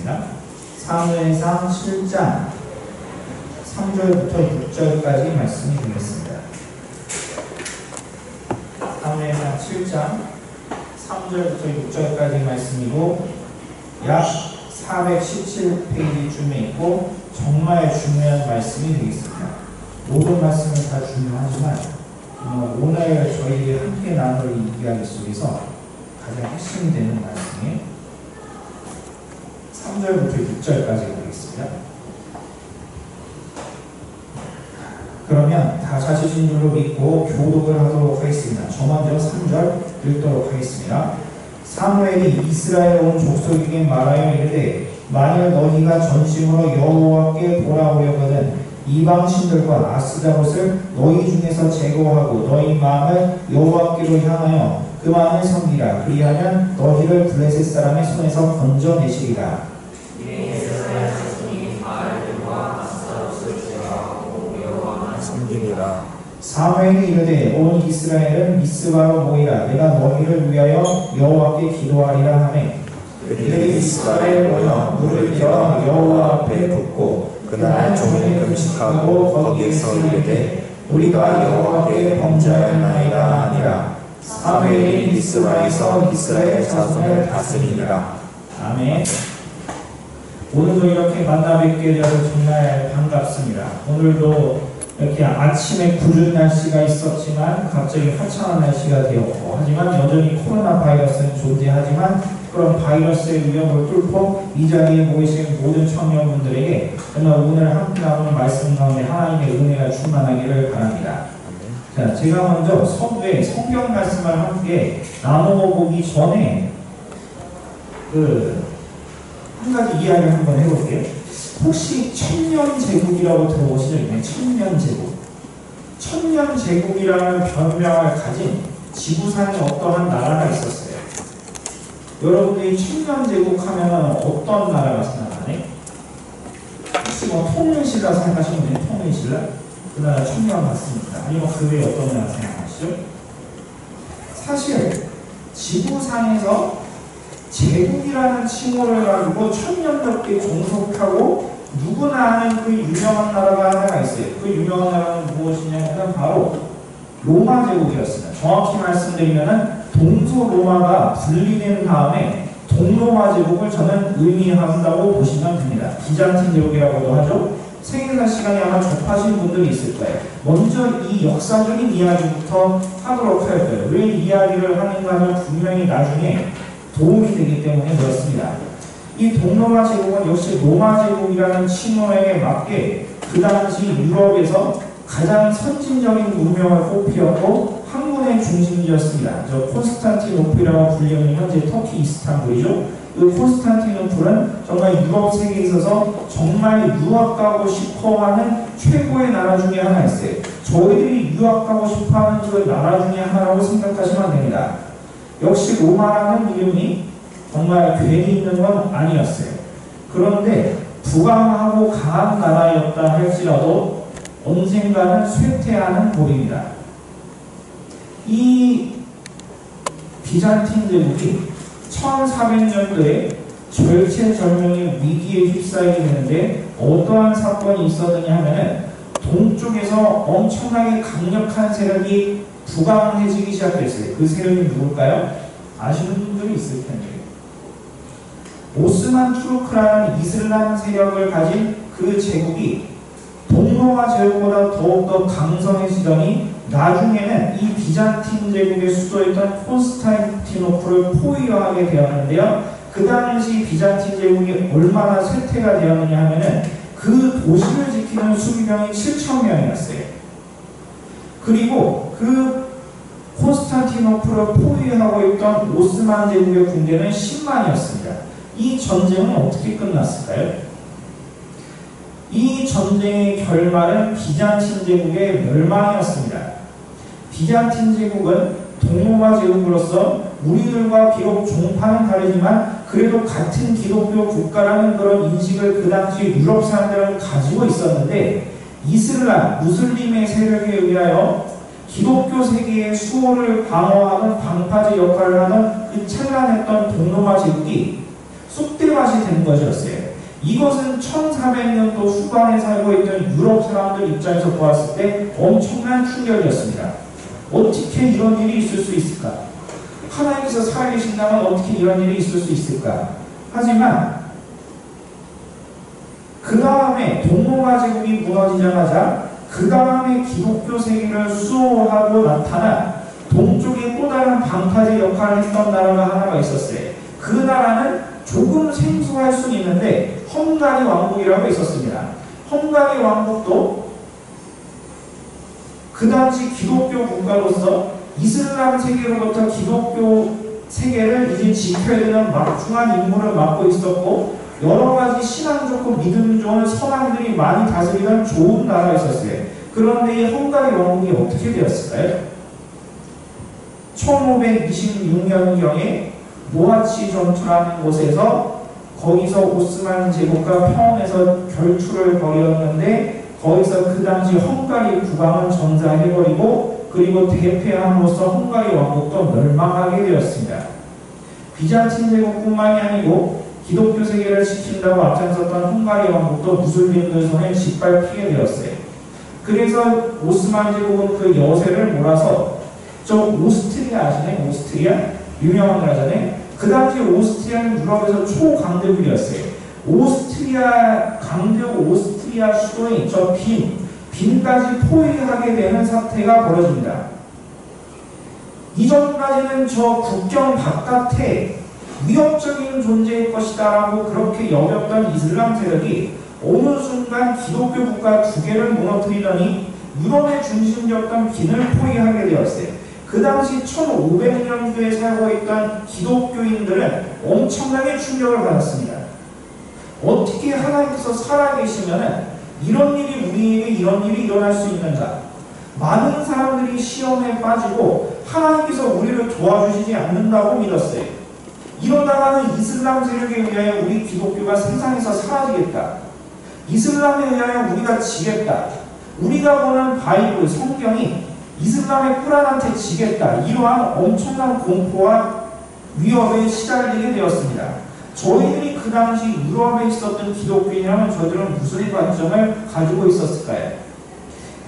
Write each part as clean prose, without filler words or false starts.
보겠습니다. 사무엘상 7장 3절부터 6절까지 말씀이 되겠습니다. 사무엘상 7장 3절부터 6절까지 말씀이고 약 417페이지쯤에 있고 정말 중요한 말씀이 되겠습니다. 모든 말씀은 다 중요하지만 오늘 저희들이 함께 나눌 이 이야기 속에서 가장 핵심이 되는 말씀이 3절부터 6절까지 보겠습니다. 그러면 다 찾으신 줄로 믿고 교독을 하도록 하겠습니다. 저 먼저 3절 읽도록 하겠습니다. 사무엘이 이스라엘 온 족속에게 말하여 이르되 만일 너희가 전심으로 여호와께 돌아오려거든 이방 신들과 아스다롯을 너희 중에서 제거하고 너희 마음을 여호와께로 향하여 그만을 섬기라. 그리하면 너희를 블레셋 사람의 손에서 건져내시리라. 섬기리라. 사무엘이 이르되 온 이스라엘은 미스바로 모이라. 내가 너희를 위하여 여호와께 기도하리라 하매 그들이 이스라엘 모여 물을 기어 여호와 앞에 붓고 그날 종일 금식하고 거기에서 이르되 우리가 여호와께 범죄하였나이다 하니라. 사무엘이 미스바에서 이스라엘 자손을 다스리니라. 아멘. 오늘도 이렇게 만나 뵙게 되어서 정말 반갑습니다. 오늘도 이렇게 아침에 구른 날씨가 있었지만 갑자기 화창한 날씨가 되었고, 하지만 여전히 코로나 바이러스는 존재하지만 그런 바이러스의 위협을 뚫고 이 자리에 모이신 모든 청년분들에게 정말 오늘 함께 나누는 말씀 가운데 하나님의 은혜가 충만하기를 바랍니다. 자, 제가 먼저 서두에 성경 말씀을 함께 나눠보기 전에 한 가지 이야기를 한번 해볼게요. 혹시 천년제국이라고 들어보시죠? 천년제국. 천년제국이라는 별명을 가진 지구상에 어떠한 나라가 있었어요. 여러분들이 천년제국 하면 어떤 나라가 생각나네? 혹시 통일신라 생각하시면 돼요? 통일신라? 그 나라 천년 맞습니다. 아니면 그 외에 어떤 나라 생각하시죠? 사실 지구상에서 제국이라는 칭호를 가지고 천년밖에 종속하고 누구나 아는 그 유명한 나라가 하나가 있어요. 그 유명한 나라는 무엇이냐면 바로 로마 제국이었습니다. 정확히 말씀드리면 동서로마가 분리된 다음에 동로마 제국을 저는 의미한다고 보시면 됩니다. 비잔틴 제국이라고도 하죠. 생일날 시간에 아마 접하신 분들이 있을 거예요. 먼저 이 역사적인 이야기부터 하도록 할 거예요. 왜 이야기를 하는가는 분명히 나중에 도움이 되기 때문에 그렇습니다. 이 동로마 제국은 역시 로마 제국이라는 칭호에 맞게 그 당시 유럽에서 가장 선진적인 문명을 꽃피웠고 학문의 중심지였습니다. 저 콘스탄티노플이라고 불리는 현재 터키 이스탄불이죠. 이 콘스탄티노플은 정말 유럽 세계에 있어서 정말 유학 가고 싶어하는 최고의 나라 중에 하나였어요. 저희들이 유학 가고 싶어하는 그 나라 중에 하나라고 생각하시면 됩니다. 역시 로마라는 이름이 정말 괜히 있는 건 아니었어요. 그런데 부강하고 강한 나라였다 할지라도 언젠가는 쇠퇴하는 법입니다. 이 비잔틴 제국이 1400년도에 절체절명의 위기에 휩싸이게 되는데 어떠한 사건이 있었느냐 하면은 동쪽에서 엄청나게 강력한 세력이 부강해지기 시작했어요. 그 세력이 누굴까요? 아시는 분들이 있을 텐데. 오스만 투르크라는 이슬람 세력을 가진 그 제국이 동로마 제국보다 더욱더 강성해지더니 나중에는 이 비잔틴 제국의 수도였던 콘스탄티노플을 포위하게 되었는데요. 그 당시 비잔틴 제국이 얼마나 쇠퇴가 되었느냐 하면은 그 도시를 지키는 수비병이 7,000명이었어요. 그리고 그 콘스탄티노플을 포위하고 있던 오스만 제국의 군대는 10만이었습니다. 이 전쟁은 어떻게 끝났을까요? 이 전쟁의 결말은 비잔틴 제국의 멸망이었습니다. 비잔틴 제국은 동로마 제국으로서 우리들과 비록 종파는 다르지만 그래도 같은 기독교 국가라는 그런 인식을 그 당시 유럽 사람들은 가지고 있었는데 이슬람, 무슬림의 세력에 의하여 기독교 세계의 수호를 방어하는 방파제 역할을 하던 그 찬란했던 동로마 제국이 쑥대밭이 된 것이었어요. 이것은 1400년도 후반에 살고 있던 유럽 사람들 입장에서 보았을 때 엄청난 충격이었습니다. 어떻게 이런 일이 있을 수 있을까? 하나님께서 살아계신다면 어떻게 이런 일이 있을 수 있을까? 하지만 그 다음에 동로마 제국이 무너지자마자 그 다음에 기독교 세계를 수호하고 나타난 동쪽의 또 다른 방파제 역할을 했던 나라가 하나가 있었어요. 그 나라는 조금 생소할 수는 있는데 헝가리 왕국이라고 있었습니다. 헝가리 왕국도 그 당시 기독교 국가로서 이슬람 세계로부터 기독교 세계를 이제 지켜야 되는 막중한 임무를 맡고 있었고 여러 가지 신앙 좋고 믿음 좋은 서방들이 많이 다스리던 좋은 나라였었어요. 그런데 이 헝가리 왕국이 어떻게 되었을까요? 1526년경에 모하치 전투라는 곳에서 거기서 오스만 제국과 평원에서 결투를 벌였는데 거기서 그 당시 헝가리 국왕은 전사해버리고 그리고 대패함으로써 헝가리 왕국도 멸망하게 되었습니다. 비잔틴 제국뿐만이 아니고 기독교 세계를 지킨다고 앞장섰던 헝가리 왕국도 무슬림들 손에 짓밟히게 되었어요. 그래서 오스만 제국은 그 여세를 몰아서 저 오스트리아 아시네? 오스트리아? 유명한 나라잖아요. 그 당시 오스트리아는 유럽에서 초강대국이었어요. 오스트리아 강대국 오스트리아 수도인 저 빈까지 포위하게 되는 사태가 벌어집니다. 이전까지는 저 국경 바깥에 위협적인 존재일 것이다 라고 그렇게 여겼던 이슬람 세력이 어느 순간 기독교 국가 두 개를 무너뜨리더니 유럽의 중심지였던 빈을 포위하게 되었어요. 그 당시 1500년도에 살고 있던 기독교인들은 엄청나게 충격을 받았습니다. 어떻게 하나님께서 살아계시면 이런 일이 우리에게 이런 일이 일어날 수 있는가? 많은 사람들이 시험에 빠지고 하나님께서 우리를 도와주시지 않는다고 믿었어요. 이러다가는 이슬람 세력에 의하여 우리 기독교가 세상에서 사라지겠다. 이슬람에 의하여 우리가 지겠다. 우리가 보는 바이블, 성경이 이슬람의 꾸란한테 지겠다. 이러한 엄청난 공포와 위협에 시달리게 되었습니다. 저희들이 그 당시 유럽에 있었던 기독교인이라면 저희들은 무슨 관점을 가지고 있었을까요?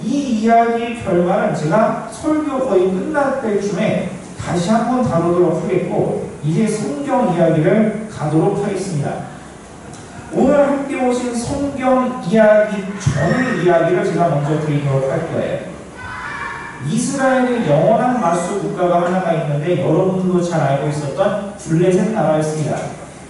이 이야기의 결말은 제가 설교 거의 끝날 때쯤에 다시 한번 다루도록 하겠고 이제 성경 이야기를 가도록 하겠습니다. 오늘 함께 오신 성경 이야기 전의 이야기를 제가 먼저 드리도록 할 거예요. 이스라엘의 영원한 맞수 국가가 하나가 있는데 여러분도 잘 알고 있었던 블레셋 나라였습니다.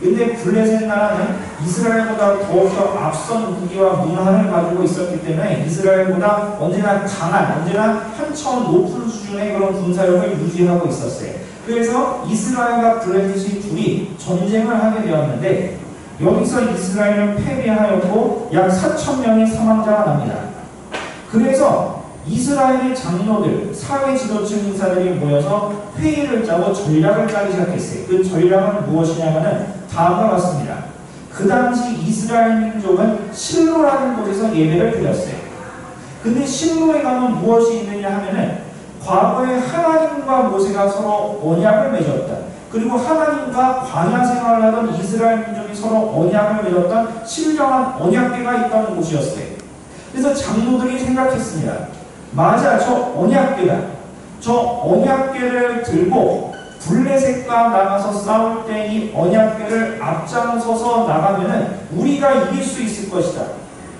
근데 블레셋 나라는 이스라엘보다 더욱더 앞선 무기와 문화를 가지고 있었기 때문에 이스라엘보다 언제나 강한, 언제나 한 차원 높은 수준의 그런 군사력을 유지하고 있었어요. 그래서 이스라엘과 블레셋이 둘이 전쟁을 하게 되었는데 여기서 이스라엘은 패배하였고 약 4,000명의 사망자가 납니다. 그래서 이스라엘의 장로들, 사회 지도층 인사들이 모여서 회의를 짜고 전략을 짜기 시작했어요. 그 전략은 무엇이냐면은 다음과 같습니다. 그 당시 이스라엘 민족은 실로라는 곳에서 예배를 드렸어요. 근데 실로에 가면 무엇이 있느냐 하면은 과거에 하나님과 모세가 서로 언약을 맺었다. 그리고 하나님과 광야 생활을 하던 이스라엘 민족이 서로 언약을 맺었던 신령한 언약궤가 있던 곳이었어요. 그래서 장로들이 생각했습니다. 맞아, 저 언약궤다. 저 언약궤를 들고 블레셋과 나가서 싸울 때 이 언약궤를 앞장서서 나가면은 우리가 이길 수 있을 것이다.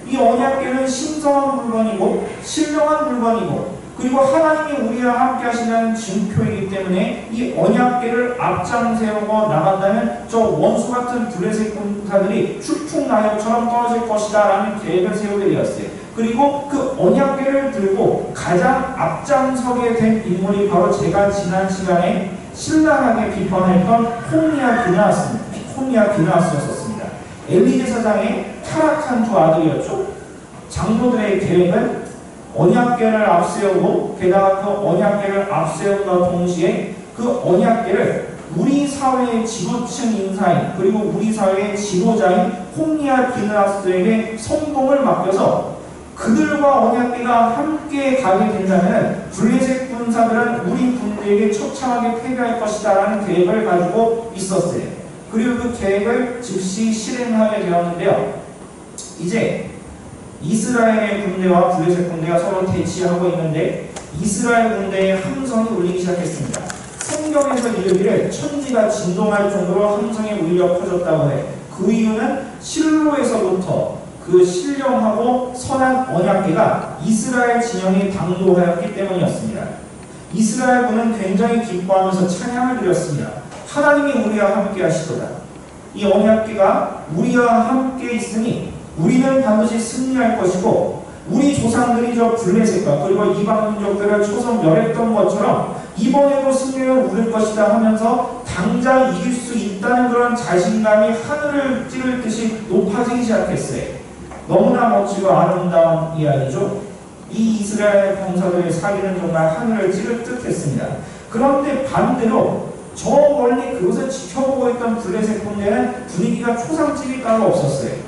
이 언약궤는 신성한 물건이고 신령한 물건이고 그리고 하나님이 우리와 함께 하신다는 증표이기 때문에 이 언약궤를 앞장세우고 나간다면 저 원수 같은 블레셋 군사들이 추풍낙엽처럼 떨어질 것이다 라는 계획을 세우게 되었어요. 그리고 그 언약궤를 들고 가장 앞장서게 된 인물이 바로 제가 지난 시간에 신랄하게 비판했던 홈리아 비나스였습니다. 엘리 제사장의 타락한 두 아들이었죠. 장로들의 계획은 언약궤를 앞세우고 게다가 그 언약궤를 앞세움과 동시에 그 언약궤를 우리 사회의 지도층 인사인 그리고 우리 사회의 지도자인 홈리아 비나스에게 성공을 맡겨서 그들과 언약궤가 함께 가게 된다면 블레셋 군사들은 우리 군대에게 처참하게 패배할 것이다 라는 계획을 가지고 있었어요. 그리고 그 계획을 즉시 실행하게 되었는데요. 이제 이스라엘의 군대와 블레셋 군대가 서로 대치하고 있는데 이스라엘 군대의 함성이 울리기 시작했습니다. 성경에서 이르기를 천지가 진동할 정도로 함성이 울려 퍼졌다고 해. 그 이유는 실로에서부터 그 신령하고 선한 언약궤가 이스라엘 진영에 당도하였기 때문이었습니다. 이스라엘 군은 굉장히 기뻐하면서 찬양을 드렸습니다. 하나님이 우리와 함께 하시도다. 이 언약궤가 우리와 함께 있으니 우리는 반드시 승리할 것이고 우리 조상들이 저 블레셋과 그리고 이방 민족들을 쳐서 멸했던 것처럼 이번에도 승리를 얻을 것이다 하면서 당장 이길 수 있다는 그런 자신감이 하늘을 찌를 듯이 높아지기 시작했어요. 너무나 멋지고 아름다운 이야기죠. 이 이스라엘 병사들의 사기는 정말 하늘을 찌를 듯 했습니다. 그런데 반대로 저 멀리 그것을 지켜보고 있던 블레셋 군대는 분위기가 초상집이 따로 없었어요.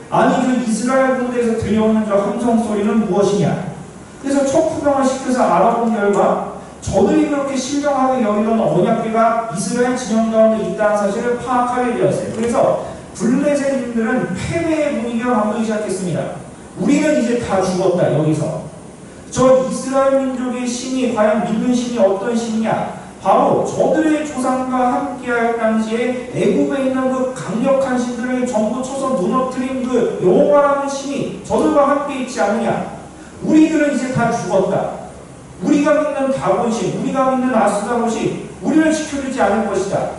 아니 그 이스라엘 군대에서 들려오는 저 함성 소리는 무엇이냐. 그래서 척후병을 시켜서 알아본 결과 저들이 그렇게 신령하게 여기던 언약궤가 이스라엘 진영 가운데 있다는 사실을 파악하게 되었어요. 그래서 블레셋인들은 패배의 분위기가 감도기 시작했습니다. 우리는 이제 다 죽었다. 여기서 저 이스라엘 민족의 신이 과연 믿는 신이 어떤 신이냐. 바로 저들의 조상과 함께할 당시에 애굽에 있는 그 강력한 신들을 전부 쳐서 무너뜨린 그 여호와라는 신이 저들과 함께 있지 않느냐. 우리들은 이제 다 죽었다. 우리가 믿는 다곤신, 우리가 믿는 아스다롯이 우리를 지켜주지 않을 것이다.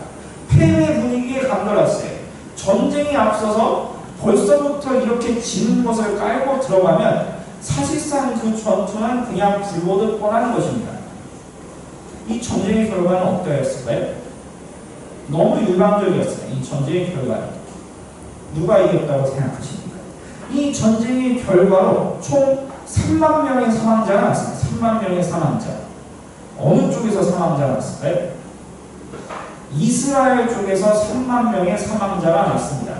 패배 분위기에 감돌았어요. 전쟁이 앞서서 벌써부터 이렇게 지는 것을 깔고 들어가면 사실상 그 전투는 그냥 불보듯 뻔한 것입니다. 이 전쟁의 결과는 어떠했을까요? 너무 일방적이었어요. 이 전쟁의 결과는. 누가 이겼다고 생각하십니까? 이 전쟁의 결과로 총 3만 명의 사망자가 났습니다. 3만 명의 사망자. 어느 쪽에서 사망자가 났을까요? 이스라엘 쪽에서 3만 명의 사망자가 났습니다.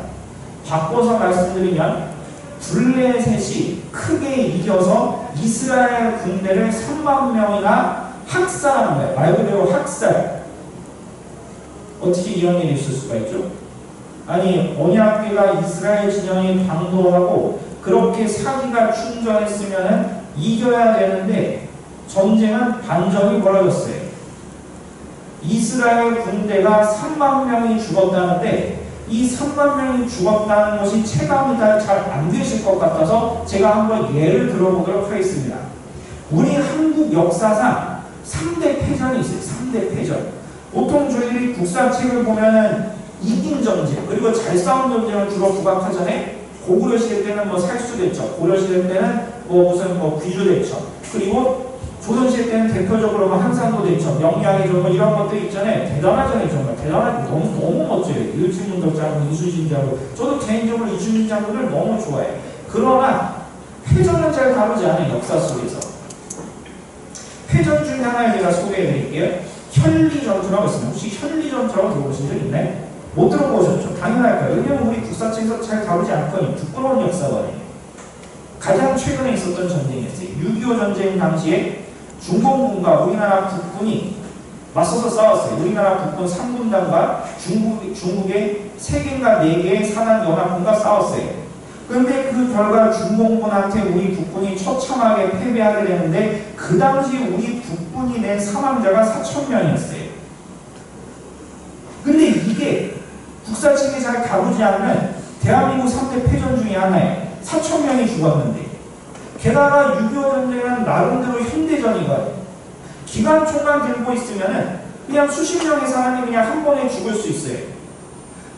바꿔서 말씀드리면 블레셋이 크게 이겨서 이스라엘 군대를 3만 명이나 학살하는 거예요. 말 그대로 학살. 어떻게 이런 일이 있을 수가 있죠? 아니 언약궤가 이스라엘 진영에 당도하고 그렇게 사기가 충전했으면 이겨야 되는데 전쟁은 반전이 벌어졌어요. 이스라엘 군대가 3만 명이 죽었다는데 이 3만 명이 죽었다는 것이 체감이 잘 안 되실 것 같아서 제가 한번 예를 들어보도록 하겠습니다. 우리 한국 역사상 3대 패전이 있어요. 3대 패전. 보통 저희들이 국사책을 보면은 이긴 전쟁, 그리고 잘 싸운 전쟁을 주로 부각하잖아요. 고구려 시대 때는 뭐 살수대첩, 고려 시대 때는 무슨 귀주대첩, 그리고 조선 시대 때는 대표적으로 한산도 대첩, 명량의 전쟁 이런 것들이 있잖아요. 대단하잖아요. 정말 대단하고 너무 멋져요. 일진문덕 장군, 이순신 장군. 저도 개인적으로 이순신 장군을 너무 좋아해요. 그러나 패전은 잘 다루지 않아요. 역사 속에서. 패전 중에 하나를 제가 소개해드릴게요. 현리전투라고 있습니다. 혹시 현리전투라고 들어보신 적 있나요? 못 들어보셨죠? 당연할 거예요. 왜냐면 우리 국사책에서 잘 다루지 않거든요. 부끄러운 역사관이에요. 가장 최근에 있었던 전쟁이었어요. 6.25 전쟁 당시에 중공군과 우리나라 국군이 맞서서 싸웠어요. 우리나라 국군 3군단과 중국의 3개인가 4개의 사단 연합군과 싸웠어요. 그런데 그 결과 중공군한테 우리 국군이 처참하게 패배하게 되는데 그 당시 우리 국군이 낸 사망자가 4,000명이었어요. 근데 이게 국사책에 잘 다루지 않으면 대한민국 3대 패전 중에 하나예요. 4,000명이 죽었는데 게다가 6.25 전쟁은 나름대로 현대전이거든요. 기관총만 들고 있으면은 그냥 수십 명의 사람이 그냥 한 번에 죽을 수 있어요.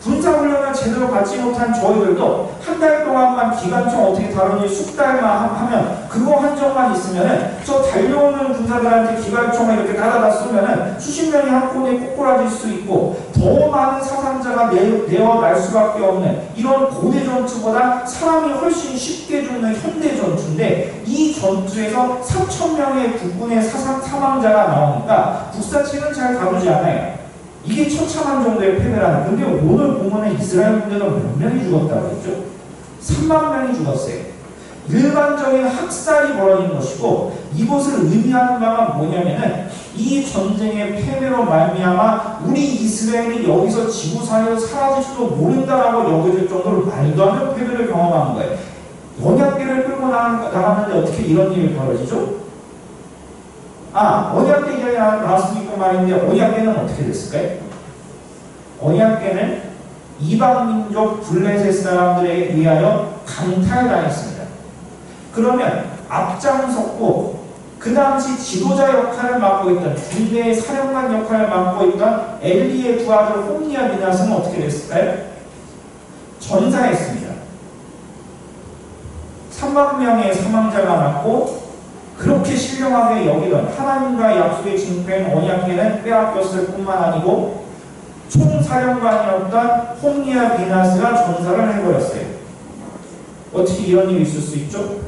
군사훈련을 제대로 받지 못한 저희들도 한 달 동안만 기관총 어떻게 다루는지 숙달만 하면 그거 한정만 있으면은 저 달려오는 군사들한테 기관총을 이렇게 달아다 쏘면은 수십 명이 한꺼번에 꼬꾸라질 수 있고 더 많은 사상자가 내어날 수밖에 없는 이런 고대 전투보다 사람이 훨씬 쉽게 죽는 현대 전투인데 이 전투에서 3,000명의 국군의 사망자가 나오니까 국사책은 잘 다루지 않아요. 이게 처참한 정도의 패배라는. 근데 오늘 보면은 이스라엘 군대가 몇 명이 죽었다고 했죠? 3만 명이 죽었어요. 일반적인 학살이 벌어진 것이고 이것을 의미하는 바가 뭐냐면은 이 전쟁의 패배로 말미암아 우리 이스라엘이 여기서 지구상에서 사라질지도 모른다라고 여겨질 정도로 말도 안 되는 패배를 경험한 거예요. 언약궤를 끌고 나갔는데 어떻게 이런 일이 벌어지죠? 언약궤 이야기 나왔으니까 말인데 언약궤는 어떻게 됐을까요? 언약궤는 이방민족 블레셋 사람들에 의하여 강탈당했습니다. 그러면 앞장섰고 그 당시 지도자 역할을 맡고 있던 군대의 사령관 역할을 맡고 있던 엘리의 두 아들 홈니와 비나스는 어떻게 됐을까요? 전사했습니다. 3만 명의 사망자가 났고 그렇게 신령하게 여기던 하나님과 약속의 징표인 언약궤는 빼앗겼을 뿐만 아니고 총사령관이었던 홈니와 비나스가 전사를 해버렸어요. 어떻게 이런 일이 있을 수 있죠?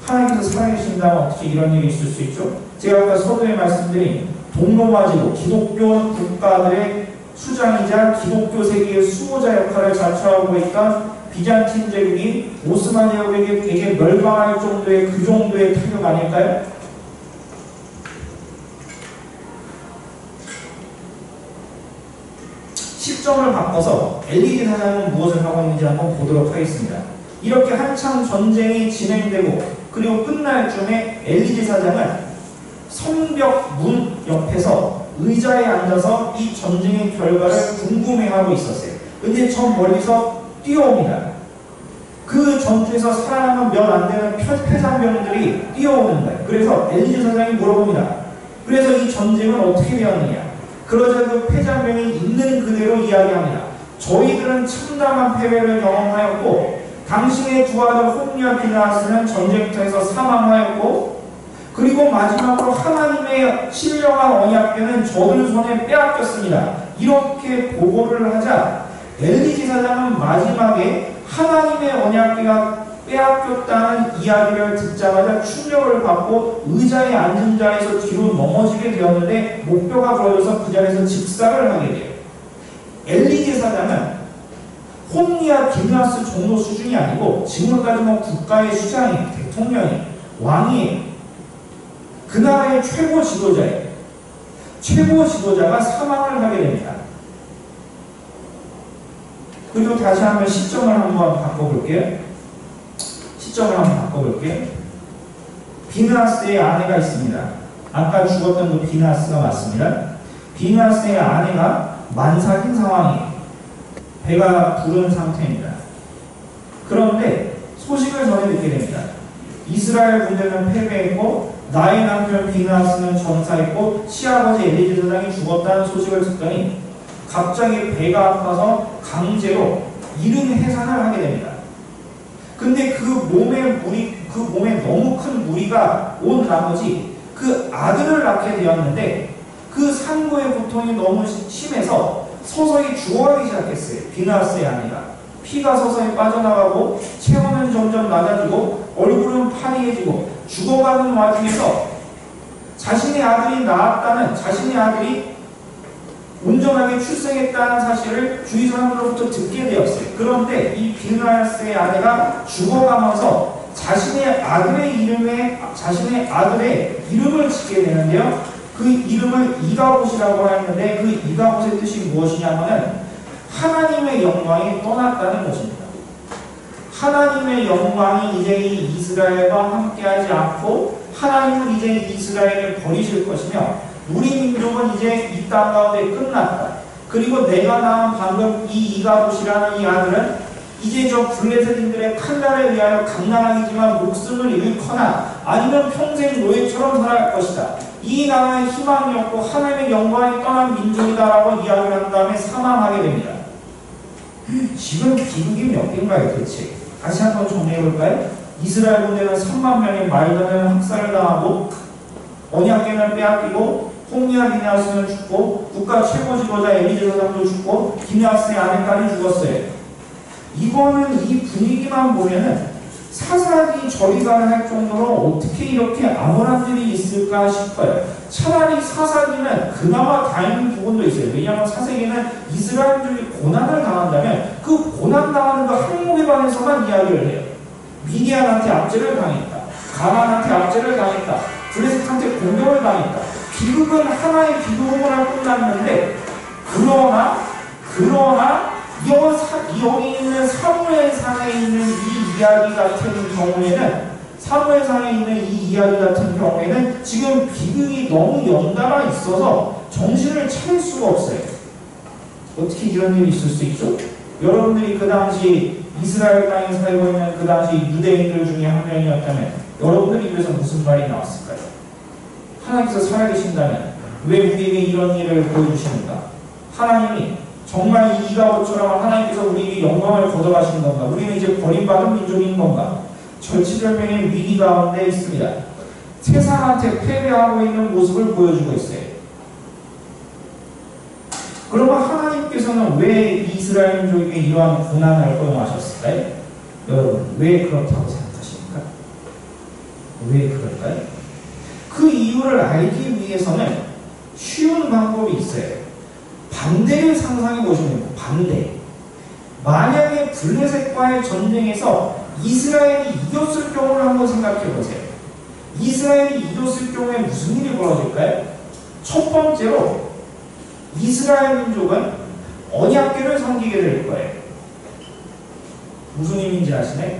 하나님께서 살아계신다면 어떻게 이런 일이 있을 수 있죠? 제가 아까 서두에 말씀드린 동로마지고 기독교 국가들의 수장이자 기독교 세계의 수호자 역할을 자처하고 있던 비잔틴 제국이 오스만 제국에게 멸망할 정도의 그 정도의 타격 아닐까요? 시점을 바꿔서 엘리 제사장은 무엇을 하고 있는지 한번 보도록 하겠습니다. 이렇게 한창 전쟁이 진행되고 그리고 끝날 쯤에 엘리 제사장은 성벽 문 옆에서 의자에 앉아서 이 전쟁의 결과를 궁금해하고 있었어요. 근데 저 멀리서 뛰어옵니다. 그 전투에서 살아남은 몇 안 되는 패잔병들이 뛰어오는 거예요. 그래서 엘리 제사장이 물어봅니다. 그래서 이 전쟁은 어떻게 되었느냐? 그러자 그 패잔병이 있는 그대로 이야기합니다. 저희들은 참담한 패배를 경험하였고 당신의 두 아들 홈니와 비나스는 전쟁터에서 사망하였고 그리고 마지막으로 하나님의 신령한 언약궤는 저들 손에 빼앗겼습니다. 이렇게 보고를 하자 엘리 제사장은 마지막에 하나님의 언약궤가 빼앗겼다는 이야기를 듣자마자 충격을 받고 의자에 앉은 자리에서 뒤로 넘어지게 되었는데 목뼈가 부러져서 그 자리에서 직사를 하게 돼요. 엘리 제사장은 홈니와 비나스 정도 수준이 아니고 지금까지 국가의 수장이, 대통령이, 왕이 그 나라의 최고 지도자예요. 최고 지도자가 사망을 하게 됩니다. 그리고 다시 한번 시점을 한번 바꿔볼게요. 비나스의 아내가 있습니다. 아까 죽었던 그 비나스가 맞습니다. 비나스의 아내가 만삭인 상황이에요. 배가 부른 상태입니다. 그런데 소식을 전해 듣게 됩니다. 이스라엘 군대는 패배했고 나의 남편 비나스는 전사했고 시아버지 엘리 제사장이 죽었다는 소식을 듣더니 갑자기 배가 아파서 강제로 이른 해산을 하게 됩니다. 근데 그 몸에 너무 큰 무리가 온 나머지 그 아들을 낳게 되었는데 그 산모의 고통이 너무 심해서 서서히 죽어가기 시작했어요. 비나스의 아내가. 피가 서서히 빠져나가고 체온은 점점 낮아지고 얼굴은 파리해지고 죽어가는 와중에서 자신의 아들이 온전하게 출생했다는 사실을 주위 사람들로부터 듣게 되었어요. 그런데 이 비나스의 아내가 죽어가면서 자신의 아들의 이름을 짓게 되는데요. 그 이름을 이가봇이라고 하는데 그 이가봇의 뜻이 무엇이냐면은 하나님의 영광이 떠났다는 것입니다. 하나님의 영광이 이제 이 이스라엘과 함께하지 않고 하나님은 이제 이스라엘을 버리실 것이며 우리 민족은 이제 이 땅 가운데 끝났다. 그리고 내가 낳은 방금 이 이가봇이라는 이 아들은 이제 저 블레셋인들의 칼날에 의하여 강난하기지만 목숨을 잃거나 아니면 평생 노예처럼 살아갈 것이다. 이 나라의 희망이 없고 하나님의 영광이 떠난 민족이다라고 이야기를 한 다음에 사망하게 됩니다. 지금 기록이 몇 개인가요 도대체? 다시 한번 정리해볼까요? 이스라엘 군대는 3만 명의 말도 안 되는 학살을 당하고 언약궤는 빼앗기고 홈니와 비나스는 죽고 국가 최고 지도자 엘리 제사장도 죽고 비나스의 아내까지 죽었어요. 이거는 이 분위기만 보면은 사사기 저리가 할 정도로 어떻게 이렇게 암울한 일이 있을까 싶어요. 차라리 사사기는 그나마 다행인 부분도 있어요. 왜냐하면 사사기는 이스라엘들이 고난을 당한다면 그 고난당하는 거 항목에 관해서만 이야기를 해요. 미디안한테 압제를 당했다. 가나안한테 압제를 당했다. 블레셋한테 공격을 당했다. 비극은 하나의 비극으로 끝났는데 그러나 여기 있는 사무엘상에 있는 이 이야기 같은 경우에는 사무엘상에 있는 이 이야기 같은 경우에는 지금 비극이 너무 연달아 있어서 정신을 차릴 수가 없어요. 어떻게 이런 일이 있을 수 있죠? 여러분들이 그 당시 이스라엘 땅에 살고 있는 그 당시 유대인들 중에 한 명이었다면 여러분들 입에서 무슨 말이 나왔을까요? 하나님께서 살아계신다면 왜 우리에게 이런 일을 보여주시는가? 하나님이 정말 이 이가봇처럼 하나님께서 우리에게 영광을 걷어가시는 건가? 우리는 이제 버림받은 민족인 건가? 절치절명의 위기 가운데 있습니다. 세상한테 패배하고 있는 모습을 보여주고 있어요. 그러면 하나님께서는 왜 이스라엘 민족에게 이러한 고난을 허용하셨을까요? 여러분, 왜 그렇다고 생각하십니까? 왜 그럴까요? 그 이유를 알기 위해서는 쉬운 방법이 있어요. 반대를 상상해 보시면 됩니다. 반대. 만약에 블레셋과의 전쟁에서 이스라엘이 이겼을 경우를 한번 생각해 보세요. 이스라엘이 이겼을 경우에 무슨 일이 벌어질까요? 첫 번째로 이스라엘 민족은 언약궤를 섬기게 될 거예요. 무슨 의미인지 아시나요?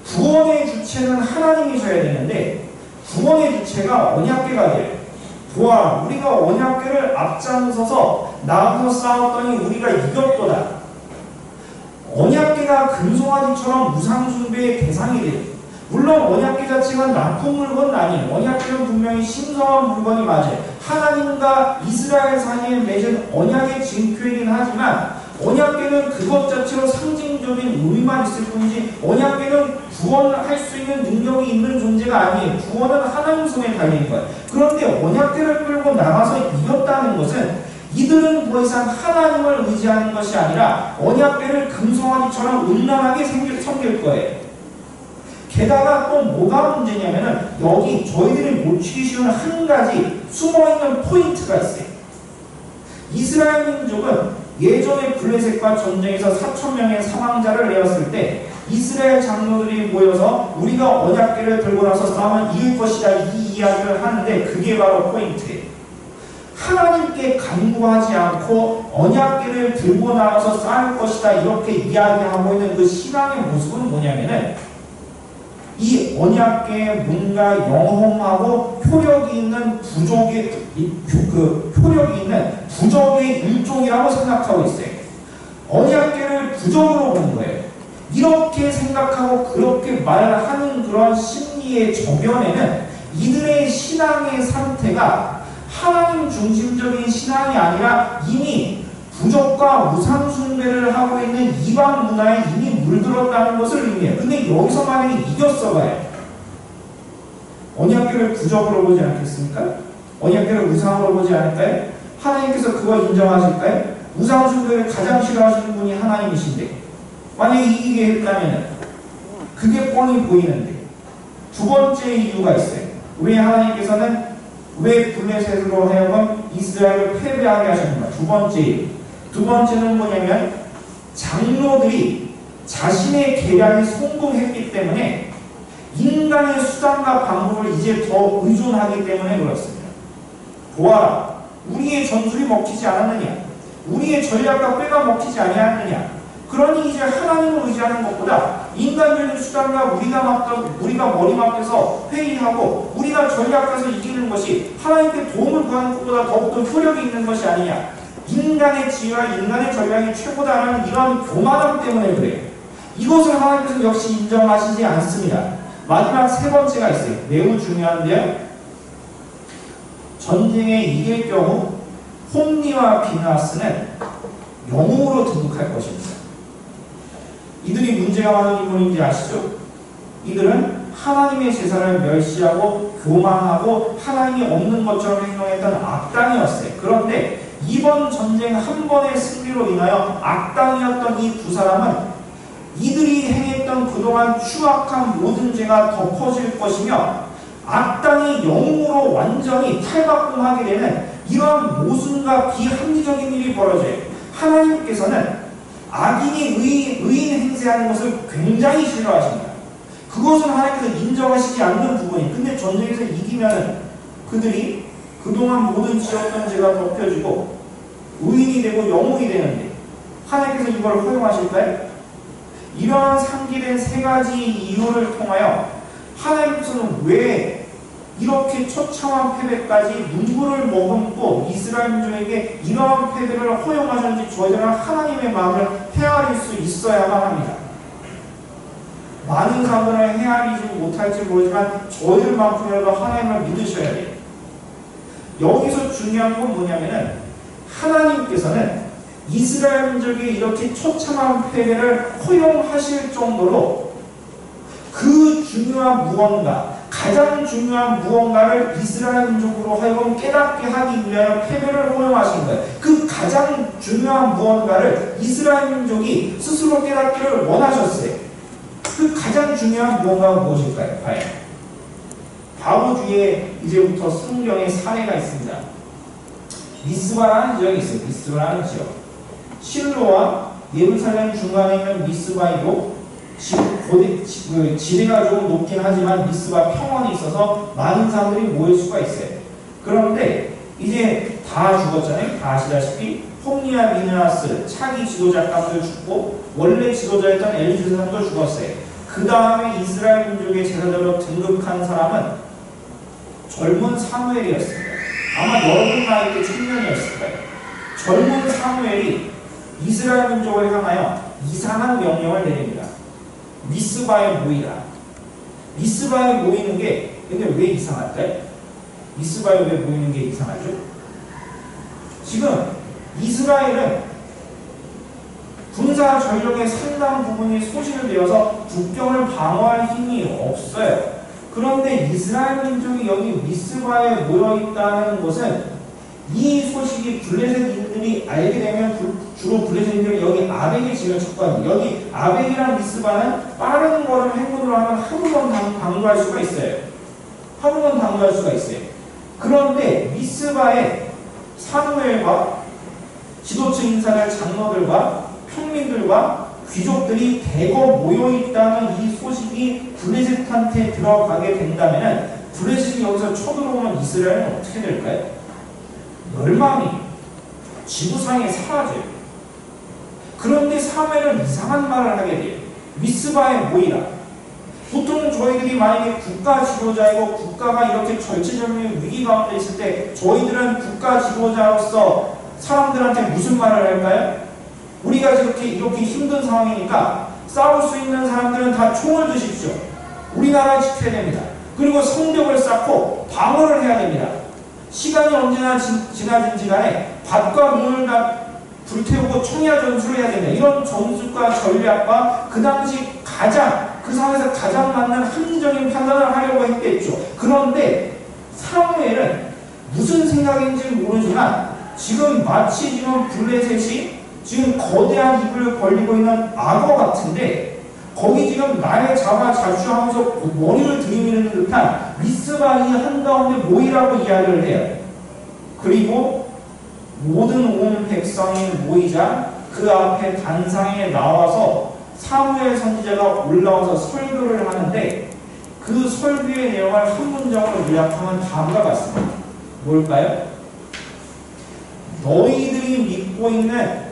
구원의 주체는 하나님이셔야 되는데 구원의 주체가 언약궤가 돼요. 보아, 우리가 언약궤를 앞장서서 나가서 싸웠더니 우리가 이겼도다. 언약궤가 금송아지처럼 우상숭배의 대상이 돼요. 물론 언약궤 자체가 나쁜 물건은 아니에요. 언약궤는 분명히 신성한 물건이 맞아요. 하나님과 이스라엘 사이에 맺은 언약의 징표이긴 하지만 언약궤는 그것 자체로 상징적인 의미만 있을 뿐이지 언약궤는 구원할 수 있는 능력이 있는 존재가 아니에요. 구원은 하나님 손에 달린 거예요. 그런데 언약궤를 끌고 나가서 이겼다는 것은 이들은 더 이상 하나님을 의지하는 것이 아니라 언약궤를 금송아지처럼 음란하게 섬길 거예요. 게다가 또 뭐가 문제냐면은 여기 저희들이 놓치기 쉬운 한 가지 숨어있는 포인트가 있어요. 이스라엘 민족은 예전에 블레셋과 전쟁에서 4,000명의 사망자를 내었을 때 이스라엘 장로들이 모여서 우리가 언약궤를 들고 나서 싸우면 이길 것이다 이 이야기를 하는데 그게 바로 포인트예요. 하나님께 간구하지 않고 언약궤를 들고 나가서 싸울 것이다 이렇게 이야기하고 있는 그 신앙의 모습은 뭐냐면은 이 언약궤의 뭔가 영험하고 효력이 있는 부적의 일종이라고 생각하고 있어요. 언약궤를 부적으로 본 거예요. 이렇게 생각하고 그렇게 말하는 그런 심리의 저변에는 이들의 신앙의 상태가 하나님 중심적인 신앙이 아니라 이미 부적과 우상 숭배를 하고 있는 이방 문화에 이미 물들었다는 것을 의미해요. 근데 여기서 만약에 이겼어 봐요. 언약궤를 부적으로 보지 않겠습니까? 언약궤를 우상으로 보지 않을까요? 하나님께서 그거 인정하실까요? 우상 숭배를 가장 싫어하시는 분이 하나님이신데 만약에 이기게 했다면 그게 뻔히 보이는데 두 번째 이유가 있어요. 왜 하나님께서는 왜 블레셋으로 하여금 이스라엘을 패배하게 하셨는가? 두 번째 이유. 두 번째는 뭐냐면 장로들이 자신의 계략이 성공했기 때문에 인간의 수단과 방법을 이제 더 의존하기 때문에 그렇습니다. 보아라, 우리의 전술이 먹히지 않았느냐? 우리의 전략과 꾀가 먹히지 아니하느냐? 그러니 이제 하나님을 의지하는 것보다 인간적인 수단과 우리가 머리 맡겨서 회의하고 우리가 전략해서 이기는 것이 하나님께 도움을 구하는 것보다 더욱더 효력이 있는 것이 아니냐? 인간의 지혜와 인간의 전략이 최고다라는 이런 교만함 때문에 그래요. 이것을 하나님께서 역시 인정하시지 않습니다. 마지막 세 번째가 있어요. 매우 중요한데요. 전쟁에 이길 경우 홈리와 비나스는 영웅으로 등극할 것입니다. 이들이 문제가 많은 인물인지 아시죠? 이들은 하나님의 제사를 멸시하고 교만하고 하나님이 없는 것처럼 행동했던 악당이었어요. 그런데 이번 전쟁 한 번의 승리로 인하여 악당이었던 이 두 사람은 이들이 행했던 그동안 추악한 모든 죄가 덮어질 것이며 악당이 영웅으로 완전히 탈바꿈하게 되는 이러한 모순과 비합리적인 일이 벌어져요. 하나님께서는 악인이 의인 행세하는 것을 굉장히 싫어하십니다. 그것은 하나님께서 인정하시지 않는 부분이. 근데 전쟁에서 이기면 그들이 그동안 모든 지었던 죄가 덮여지고 의인이 되고 영웅이 되는데 하나님께서 이걸 허용하실까요? 이러한 상기된 세 가지 이유를 통하여 하나님께서는 왜 이렇게 처참한 패배까지 눈물을 머금고 이스라엘 민족에게 이러한 패배를 허용하셨는지 저희들은 하나님의 마음을 헤아릴 수 있어야만 합니다. 많은 사람들은 헤아리지 못할지 모르지만 저희들만큼이라도 하나님을 믿으셔야 돼요. 여기서 중요한 건 뭐냐면은 하나님께서는 이스라엘 민족이 이렇게 처참한 패배를 허용하실 정도로 그 중요한 무언가, 가장 중요한 무언가를 이스라엘 민족으로 하여금 깨닫게 하기 위하여 패배를 허용하신 거예요. 그 가장 중요한 무언가를 이스라엘 민족이 스스로 깨닫기를 원하셨어요. 그 가장 중요한 무언가가 무엇일까요? 과연 바로 뒤에 이제부터 성경의 사례가 있습니다. 미스바라는 지역이 있어요. 미스바라는 지역. 실로와 예루살렘 중간에 있는 미스바이도 지대가 조금 높긴 하지만 미스바 평원이 있어서 많은 사람들이 모일 수가 있어요. 그런데 이제 다 죽었잖아요. 다 아시다시피 홈리아 미느하스 차기 지도자감도 죽고 원래 지도자였던 엘리사도 죽었어요. 그 다음에 이스라엘 민족의 제사장으로 등극한 사람은 젊은 사무엘이었습니다. 아마 여러분 나이 때 청년이었을 거예요. 젊은 사무엘이 이스라엘 민족을 향하여 이상한 명령을 내립니다. 미스바에 모이라. 미스바에 모이는 게 근데 왜 이상할까요? 미스바에 왜 모이는 게 이상하죠? 지금 이스라엘은 군사 전력의 상당 부분이 소실되어서 국경을 방어할 힘이 없어요. 그런데 이스라엘 민족이 여기 미스바에 모여있다는 것은 이 소식이 블레셋인들이 알게 되면 주로 블레셋인들이 여기 아벡에 집을 쳤거든요. 여기 아벡이랑 미스바는 빠른 걸음 행군으로 하면 하루만 당도할 수가 있어요. 하루만 당도할 수가 있어요. 그런데 미스바에 사무엘과 지도층 인사들 장로들과 평민들과 귀족들이 대거 모여있다는 이 소식이 블레셋한테 들어가게 된다면 블레셋이 여기서 쳐들어오면 이스라엘은 어떻게 될까요? 멸망이 지구상에 사라져요. 그런데 사무엘은 이상한 말을 하게 돼요. 미스바에 모이라. 보통 저희들이 만약에 국가 지도자이고 국가가 이렇게 절체절명의 위기 가운데 있을 때 저희들은 국가 지도자로서 사람들한테 무슨 말을 할까요? 우리가 이렇게 힘든 상황이니까 싸울 수 있는 사람들은 다 총을 드십시오. 우리나라 지켜야 됩니다. 그리고 성벽을 쌓고 방어를 해야 됩니다. 시간이 언제나 지나든지 간에 밭과 문을 다 불태우고 청야 전술을 해야 됩니다. 이런 전술과 전략과 그 당시 그 상황에서 가장 맞는 합리적인 판단을 하려고 했겠죠. 그런데 사무엘은 무슨 생각인지 모르지만 지금 마치 지금 블레셋이 지금 거대한 입을 벌리고 있는 악어 같은데 거기 지금 나의 잡아 자주하면서 머리를 들이미는 듯한 미스바이 한가운데 모이라고 이야기를 해요. 그리고 모든 온 백성이 모이자 그 앞에 단상에 나와서 사무엘 선지자가 올라와서 설교를 하는데 그 설교의 내용을 한 문장으로 요약하면 다음과 같습니다. 뭘까요? 너희들이 믿고 있는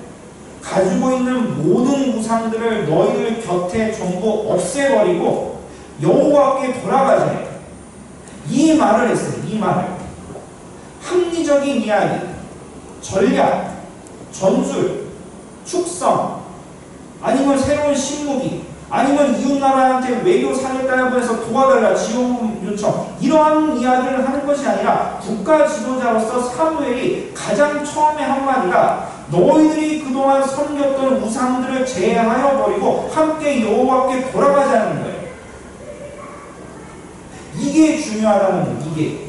가지고 있는 모든 우상들을 너희들 곁에 전부 없애버리고 여호와께 돌아가자. 이 말을 했어요. 이 말을. 합리적인 이야기, 전략, 전술, 축성, 아니면 새로운 신무기, 아니면 이웃나라한테 외교 사절단을 보내서 도와달라 지원 요청, 이러한 이야기를 하는 것이 아니라 국가 지도자로서 사무엘이 가장 처음에 한마디가 너희들이 그동안 섬겼던 우상들을 제하여 버리고 함께 여호와께 돌아가자는 거예요. 이게 중요하다는 거예요. 이게.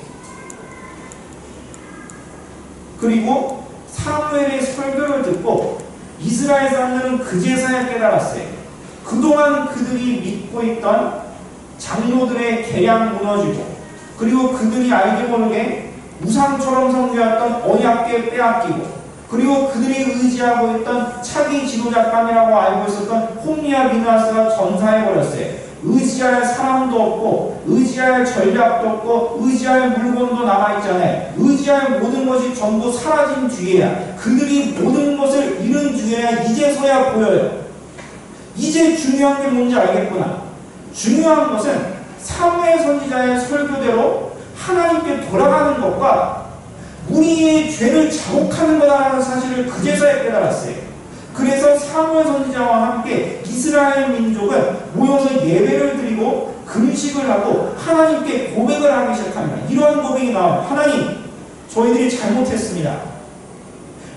그리고 사무엘의 설교를 듣고 이스라엘 사람들은 그제서야 깨달았어요. 그동안 그들이 믿고 있던 장로들의 계략 무너지고 그리고 그들이 알게 모르게 우상처럼 섬겨왔던 언약궤 빼앗기고 그리고 그들이 의지하고 있던 차기 지도자감이라고 알고 있었던 홈리아 미느하스가 전사해버렸어요. 의지할 사람도 없고 의지할 전략도 없고 의지할 물건도 남아있잖아요. 의지할 모든 것이 전부 사라진 뒤에야, 그들이 모든 것을 잃은 뒤에야 이제서야 보여요. 이제 중요한 게 뭔지 알겠구나. 중요한 것은 사무엘 선지자의 설교대로 하나님께 돌아가는 것과 우리의 죄를 자복하는 거라는 사실을 그제서야 깨달았어요. 그래서 사무엘 선지자와 함께 이스라엘 민족은 모여서 예배를 드리고 금식을 하고 하나님께 고백을 하기 시작합니다. 이러한 고백이 나와요. 하나님, 저희들이 잘못했습니다.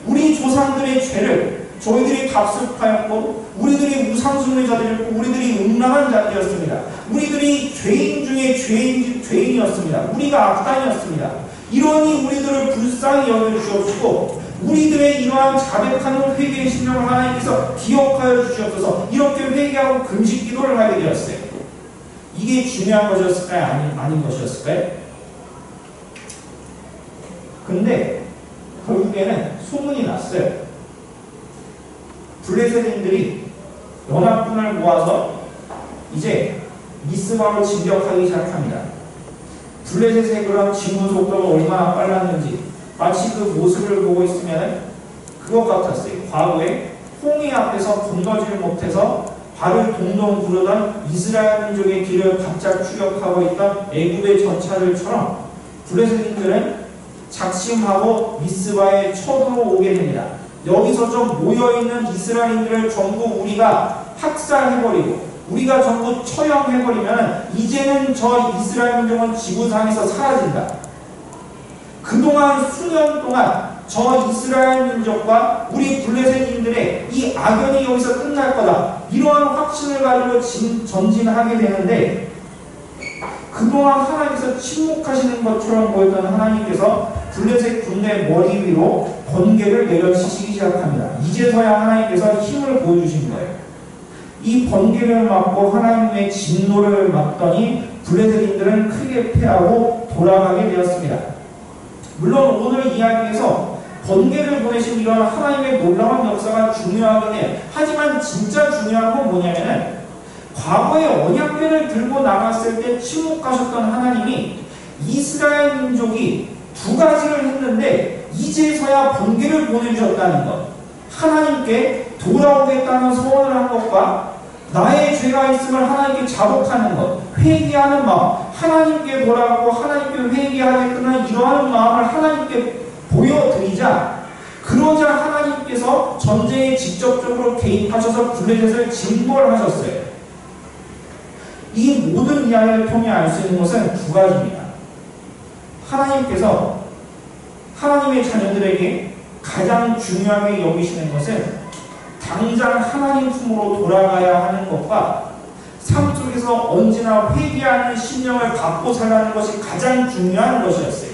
우리 조상들의 죄를 저희들이 답습하였고 우리들이 우상숭배자들이었고 우리들이 음란한 자들이었습니다. 우리들이 죄인 중에 죄인이었습니다. 우리가 악단이었습니다. 이러니 우리들을 불쌍히 여겨주시옵시고 우리들의 이러한 자백하는 회개의 심령을 하나님께서 기억하여 주시옵소서. 이렇게 회개하고 금식 기도를 하게 되었어요. 이게 중요한 것이었을까요? 아닌 것이었을까요? 근데 결국에는 소문이 났어요. 블레셋인들이 연합군을 모아서 이제 미스바로 진격하기 시작합니다. 블레셋의 그런 진군 속도가 얼마나 빨랐는지 마치 그 모습을 보고 있으면 그것 같았어요. 과거에 홍해 앞에서 건너지를 못해서 발을 동동 구르던 이스라엘 민족의 길을 바짝 추격하고 있던 애굽의 전차들처럼 블레셋인들은 작심하고 미스바에 쳐들어오게 됩니다. 여기서 좀 모여있는 이스라엘인들을 전부 우리가 학살해버리고 우리가 전부 처형해버리면 이제는 저 이스라엘 민족은 지구상에서 사라진다. 그동안 수년 동안 저 이스라엘 민족과 우리 블레셋인들의 이 악연이 여기서 끝날 거다. 이러한 확신을 가지고 전진하게 되는데 그동안 하나님께서 침묵하시는 것처럼 보였던 하나님께서 블레셋 군대 머리 위로 번개를 내려치시기 시작합니다. 이제서야 하나님께서 힘을 보여주신 거예요. 이 번개를 맞고 하나님의 진노를 맞더니 블레셋인들은 크게 패하고 돌아가게 되었습니다. 물론 오늘 이야기에서 번개를 보내신 이런 하나님의 놀라운 역사가 중요하긴 해요. 하지만 진짜 중요한 건 뭐냐면은 과거에 언약궤를 들고 나갔을 때 침묵하셨던 하나님이 이스라엘 민족이 두 가지를 했는데 이제서야 번개를 보내주셨다는 것, 하나님께 돌아오겠다는 소원을 한 것과 나의 죄가 있음을 하나님께 자복하는 것, 회개하는 마음, 하나님께 돌아가고 하나님께 회개하겠다는 이러한 마음을 하나님께 보여드리자, 그러자 하나님께서 전쟁에 직접적으로 개입하셔서 블레셋을 징벌하셨어요. 이 모든 이야기를 통해 알 수 있는 것은 두 가지입니다. 하나님께서 하나님의 자녀들에게 가장 중요하게 여기시는 것은 당장 하나님 품으로 돌아가야 하는 것과 삶 속에서 언제나 회개하는 심령을 갖고 살라는 것이 가장 중요한 것이었어요.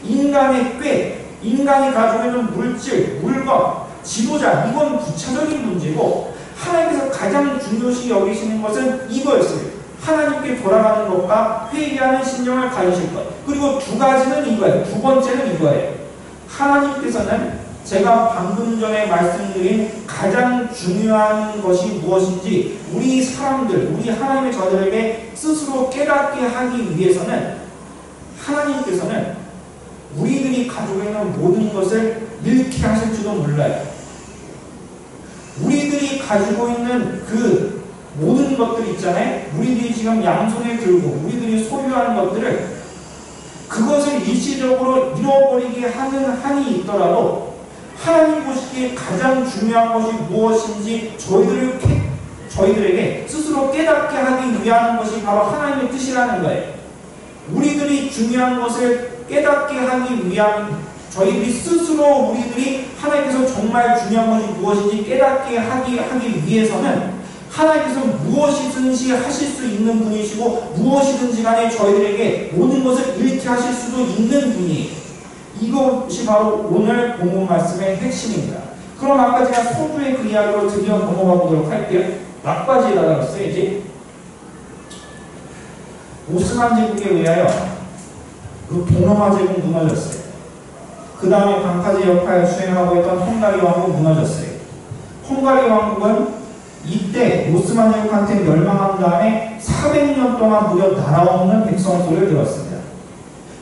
인간의 꾀, 인간이 가지고 있는 물질, 물건, 지도자, 이건 부차적인 문제고 하나님께서 가장 중요시 여기시는 것은 이거였어요. 하나님께 돌아가는 것과 회개하는 심령을 가지실 것. 그리고 두 가지는 이거예요. 두 번째는 이거예요. 하나님께서는 제가 방금 전에 말씀드린 가장 중요한 것이 무엇인지 우리 사람들, 우리 하나님의 자들에게 스스로 깨닫게 하기 위해서는 하나님께서는 우리들이 가지고 있는 모든 것을 잃게 하실지도 몰라요. 우리들이 가지고 있는 그 모든 것들 있잖아요. 우리들이 지금 양손에 들고 우리들이 소유하는 것들을 그것을 일시적으로 잃어버리게 하는 한이 있더라도 하나님 보시기에 가장 중요한 것이 무엇인지 저희들에게 스스로 깨닫게 하기 위한 것이 바로 하나님의 뜻이라는 거예요. 우리들이 중요한 것을 깨닫게 하기 위한 저희들이 스스로 우리들이 하나님께서 정말 중요한 것이 무엇인지 깨닫게 하기 위해서는 하나님께서 무엇이든지 하실 수 있는 분이시고 무엇이든지 간에 저희들에게 모든 것을 잃게 하실 수도 있는 분이에요. 이것이 바로 오늘 본문 말씀의 핵심입니다. 그럼 아까 제가 소주의 그 이야기로 드디어 넘어가 보도록 할게요. 막바지에다가 써야지. 오스만 제국에 의하여 그 동로마 제국 무너졌어요. 그 다음에 방파제 역할을 수행하고 있던 헝가리 왕국 무너졌어요. 헝가리 왕국은 이때 오스만 제국한테 멸망한 다음에 400년 동안 무려 나라 없는 백성 소리를 들었습니다.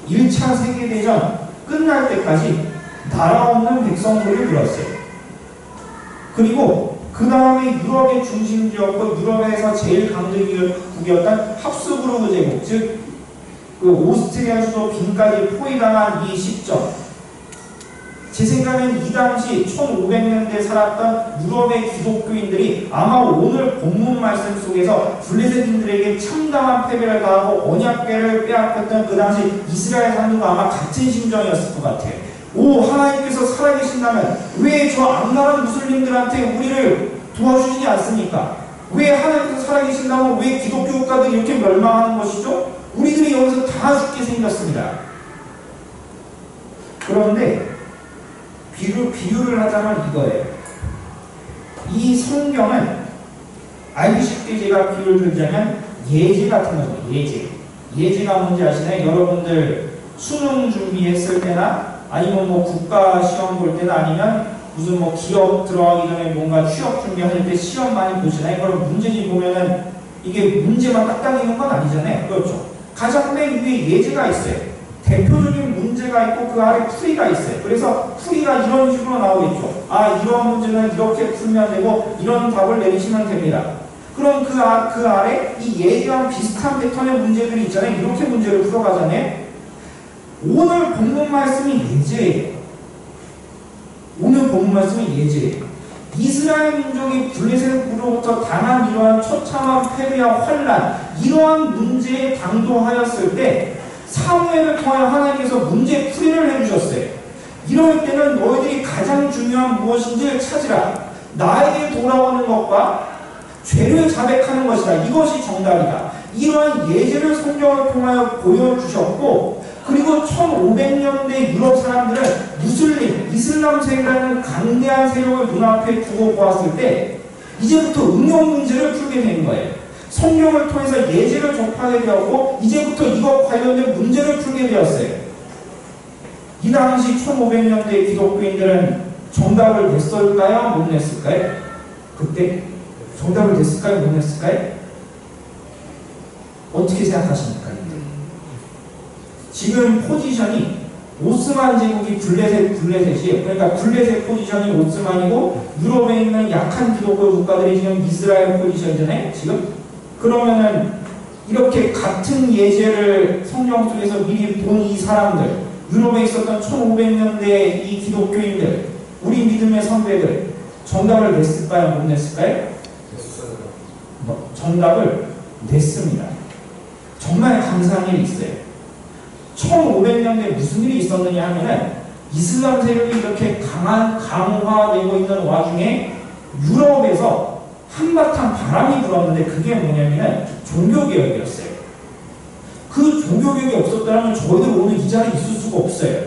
1차 세계대전 끝날 때까지 나라 없는 백성 소리를 들었어요. 그리고 그 다음에 유럽의 중심지였고 유럽에서 제일 강대국이었던 합스부르크 제국, 즉 그 오스트리아 수도 빈까지 포위당한 이 시점, 제 생각엔 이 당시 1500년대 살았던 유럽의 기독교인들이 아마 오늘 본문 말씀 속에서 블레셋인들에게 참담한 패배를 가하고 언약궤를 빼앗겼던 그 당시 이스라엘 사람들과 아마 같은 심정이었을 것 같아요. 오, 하나님께서 살아계신다면 왜 저 악랄한 무슬림들한테 우리를 도와주시지 않습니까? 왜 하나님께서 살아계신다면 왜 기독교 국가들이 이렇게 멸망하는 것이죠? 우리들이 여기서 다 죽게 생겼습니다. 그런데 비유를 하자면 이거예요. 이 성경은 알기 쉽게 제가 비유를 들자면 예제 같은 거죠. 예제가 뭔지 아시나요? 여러분들 수능 준비했을 때나 아니면 뭐 국가 시험 볼 때나 아니면 무슨 뭐 기업 들어가기 전에 뭔가 취업 준비할 때 시험 많이 보시나요? 그럼 문제집 보면은 이게 문제만 딱 당기는 건 아니잖아요. 그렇죠. 가장 맨 위에 예제가 있어요. 대표적인 문제가 있고 그 아래 풀이가 있어요. 그래서 풀이가 이런 식으로 나오겠죠. 아, 이런 문제는 이렇게 풀면 되고 이런 답을 내리시면 됩니다. 그럼 그 아래 이 예제와 비슷한 패턴의 문제들이 있잖아요. 이렇게 문제를 풀어가잖아요. 오늘 본문 말씀이 예제예요. 오늘 본문 말씀이 예제예요. 이스라엘 민족이 블레셋으로부터 당한 이러한 처참한 패배와 환란, 이러한 문제에 당도하였을 때 사무엘을 통하여 하나님께서 문제 풀이를 해주셨어요. 이럴 때는 너희들이 가장 중요한 무엇인지를 찾으라. 나에게 돌아오는 것과 죄를 자백하는 것이다. 이것이 정답이다. 이러한 예제를 성경을 통하여 보여주셨고, 그리고 1500년대 유럽 사람들은 무슬림, 이슬람 세계라는 강대한 세력을 눈앞에 두고 보았을 때 이제부터 응용 문제를 풀게 된 거예요. 성경을 통해서 예제를 접하게 되었고 이제부터 이것 관련된 문제를 풀게 되었어요. 이 당시 1500년대 기독교인들은 정답을 냈을까요? 못 냈을까요? 그때 정답을 냈을까요? 못 냈을까요? 어떻게 생각하십니까? 지금 포지션이 오스만 제국이 블레셋이에요. 그러니까 블레셋 포지션이 오스만이고 유럽에 있는 약한 기독교 국가들이 지금 이스라엘 포지션이잖아요. 지금 그러면은 이렇게 같은 예제를 성경 속에서 미리 본 이 사람들, 유럽에 있었던 1500년대 이 기독교인들, 우리 믿음의 선배들 정답을 냈을까요? 못 냈을까요? 정답을 냈습니다. 정말 감사한 일이 있어요. 1500년대에 무슨 일이 있었느냐 하면은 이슬람 세력이 이렇게 강화되고 있는 와중에 유럽에서 한바탕 바람이 불었는데 그게 뭐냐면은 종교개혁이었어요. 그 종교개혁이 없었다면 저희들 오늘 이 자리에 있을 수가 없어요.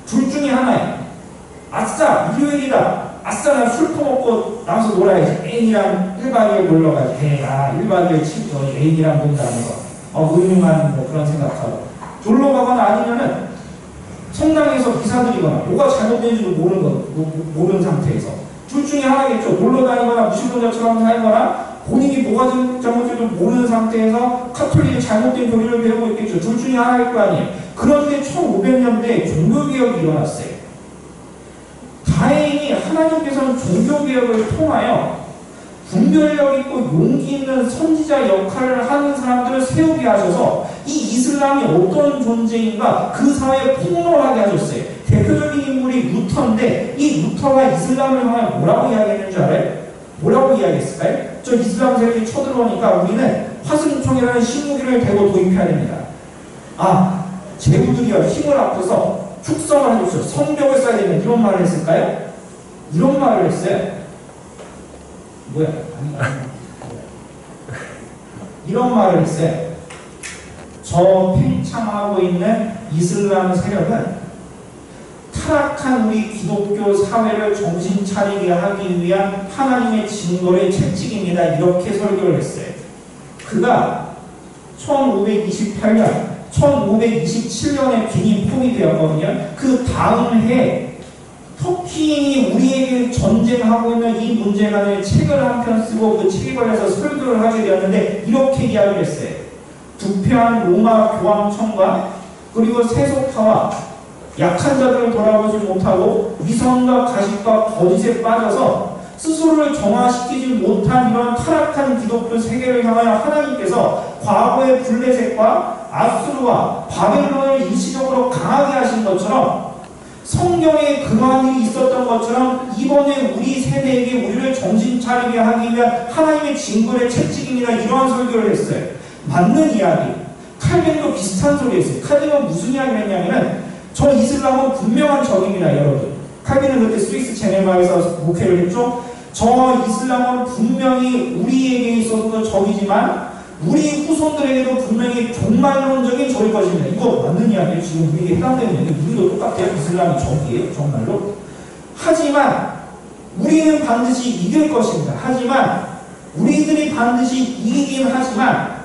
둘 중에 하나예요. 아싸 일요일이다. 아싸 나 술 퍼먹고 나가서 놀아야지. 애인이랑 1박 2일 놀러 가야지. 1박 2일 치고 애인이랑 논다는 거. 의문한 뭐 그런 생각하고 놀러 가거나 아니면은 성당에서 기사 드리거나 뭐가 잘못된지도 모르는 상태에서 둘 중에 하나겠죠. 놀러 다니거나 무신론자처럼 살거나 본인이 뭐가 잘못된지도 모르는 상태에서 카톨릭이 잘못된 교리를 배우고 있겠죠. 둘 중에 하나일 거 아니에요. 그런데 1500년대에 종교개혁이 일어났어요. 다행히 하나님께서는 종교개혁을 통하여 분별력 있고 용기 있는 선지자 역할을 하는 사람들을 세우게 하셔서 이 이슬람이 어떤 존재인가 그 사회에 폭로하게 하셨어요. 대표적인 인물이 루터인데 이 루터가 이슬람을 향해 뭐라고 이야기했는 줄 알아요? 뭐라고 이야기했을까요? 저 이슬람 세력이 쳐들어오니까 우리는 화승총이라는 신무기를 대고 도입해야 됩니다. 제국들이여 힘을 합쳐서 축성을 하십시오. 성벽을 쌓아야 됩니다. 이런 말을 했을까요? 이런 말을 했어요. 뭐야? 이런 말을 했어요. 저 팽창하고 있는 이슬람 세력은 타락한 우리 기독교 사회를 정신 차리게 하기 위한 하나님의 징벌의 채찍입니다. 이렇게 설교를 했어요. 그가 1528년, 1527년에 빈이 포기되었거든요. 그 다음 해 터키 우리에게 전쟁하고 있는 이 문제에 대해 책을 한 편 쓰고 그 책에 관해서 설교를 하게 되었는데 이렇게 이야기를 했어요. 부패한 로마 교황청과 그리고 세속화와 약한 자들을 돌아보지 못하고 위선과 가식과 거짓에 빠져서 스스로를 정화시키지 못한 이런 타락한 기독교 세계를 향하여 하나님께서 과거의 블레셋과 아수르와 바벨론을 일시적으로 강하게 하신 것처럼 성경에 그러한 일이 있었던 것처럼 이번에 우리 세대에게 우리를 정신 차리게 하기 위한 하나님의 징벌의 채찍입니다. 이러한 설교를 했어요. 맞는 이야기. 칼빈도 비슷한 소리 했어요. 칼빈은 무슨 이야기를 했냐면은 저 이슬람은 분명한 적입니다, 여러분. 칼빈은 그때 스위스 제네바에서 목회를 했죠. 저 이슬람은 분명히 우리에게 있어서도 적이지만 우리 후손들에게도 분명히 종말론적인 적일 것입니다. 이거 맞는 이야기예요. 지금 우리에게 해당되는 얘기. 우리도 똑같아요. 이슬람이 적이에요. 정말로. 하지만 우리는 반드시 이길 것입니다. 하지만 우리들이 반드시 이기긴 하지만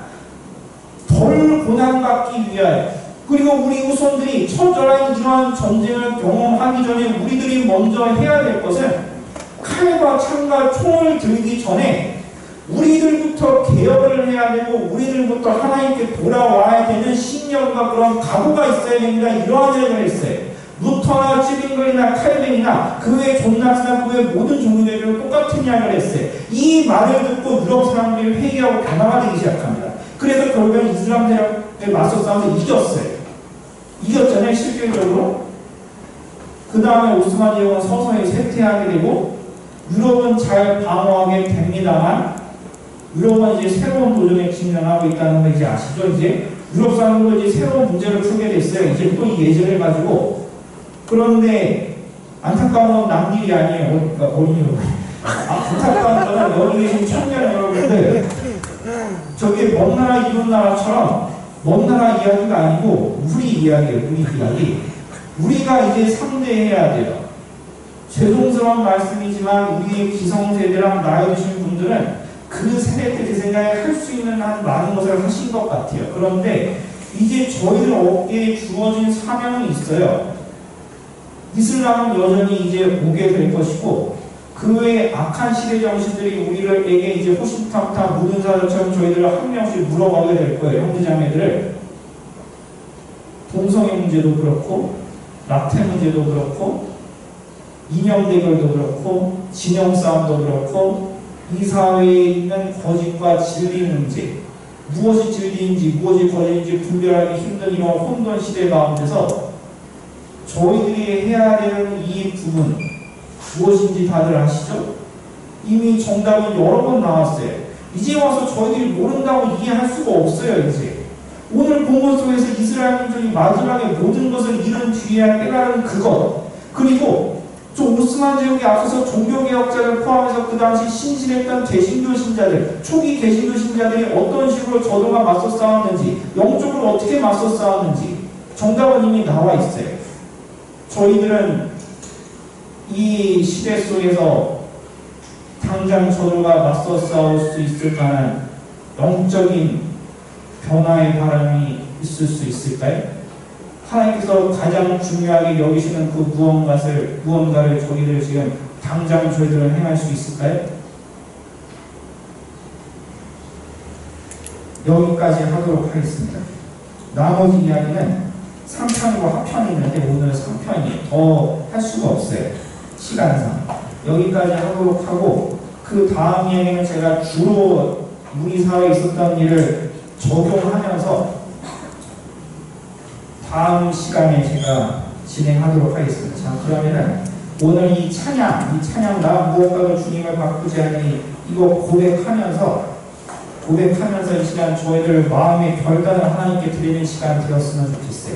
덜 고난받기 위하여 그리고 우리 후손들이 처절한 이러한 전쟁을 경험하기 전에 우리들이 먼저 해야 될 것은 칼과 창과 총을 들기 전에 우리들부터 개혁을 해야 되고 우리들부터 하나님께 돌아와야 되는 신념과 그런 각오가 있어야 됩니다. 이러한 얘기를 했어요. 루터나 찌빙글이나 칼빈이나 그 외 존 나스나 그 외 모든 종교들은 똑같은 이야기를 했어요. 이 말을 듣고 유럽 사람들이 회개하고 변화가 되기 시작합니다. 그래서 결국엔 이슬람 세력에 맞서 싸워서 이겼어요. 이겼잖아요, 실질적으로. 그 다음에 오스만 제국은 서서히 쇠퇴하게 되고 유럽은 잘 방어하게 됩니다만 유럽은 이제 새로운 도전에 직면하고 있다는 거 이제 아시죠? 이제 유럽 사람들도 이제 새로운 문제를 풀게 됐어요. 이제 또 이 예절을 가지고. 그런데 안타까운 건 남일이 아니에요. 그러니까 어린이로. 안타까운 거는 여기 계신 청년 여러분들 저게 먼 나라 이웃 나라처럼 먼 나라 이야기가 아니고 우리 이야기예요. 우리 이야기. 우리가 이제 상대해야 돼요. 죄송스러운 말씀이지만 우리의 기성세대랑 나이 드신 분들은 그 세대 때 제 생각에 할 수 있는 한 많은 것을 하신 것 같아요. 그런데 이제 저희들 어깨에 주어진 사명이 있어요. 이슬람은 여전히 이제 오게 될 것이고 그 외에 악한 시대 정신들이 우리에게 이제 호시탐탐 무등사들처럼 저희들을 한 명씩 물어가게 될 거예요. 형제자매들을. 동성애 문제도 그렇고 낙태 문제도 그렇고 이념 대결도 그렇고 진영 싸움도 그렇고 이 사회에 있는 거짓과 진리 문제 무엇이 진리인지 무엇이 거짓인지 분별하기 힘든 이런 혼돈 시대 가운데서 저희들이 해야 되는 이 부분 무엇인지 다들 아시죠? 이미 정답은 여러 번 나왔어요. 이제 와서 저희들이 모른다고 이해할 수가 없어요. 이제 오늘 본문 속에서 이스라엘 민족이 마지막에 모든 것을 이룬 뒤에야 깨달은 그것 그리고 저 오스만 제국에 앞서서 종교개혁자를 포함해서 그 당시 신실했던 개신교 신자들 초기 개신교 신자들이 어떤 식으로 저들과 맞서 싸웠는지 영적으로 어떻게 맞서 싸웠는지 정답은 이미 나와 있어요. 저희들은 이 시대 속에서 당장 저들과 맞서 싸울 수 있을 만한 영적인 변화의 바람이 있을 수 있을까요? 하나님께서 가장 중요하게 여기시는 그 무언가를 저희들 지금 당장 저희들은 행할 수 있을까요? 여기까지 하도록 하겠습니다. 나머지 이야기는 3편이고 하편이 있는데 오늘 3편이에요. 더 할 수가 없어요. 시간상. 여기까지 하도록 하고 그 다음 이야기는 제가 주로 우리 사회에 있었던 일을 적용하면서 다음 시간에 제가 진행하도록 하겠습니다. 자, 그러면은 오늘 이 찬양 나 무엇과도 주님을 바꾸지 않으니 이거 고백하면서 이 시간 저희들 마음의 결단을 하나님께 드리는 시간 되었으면 좋겠어요.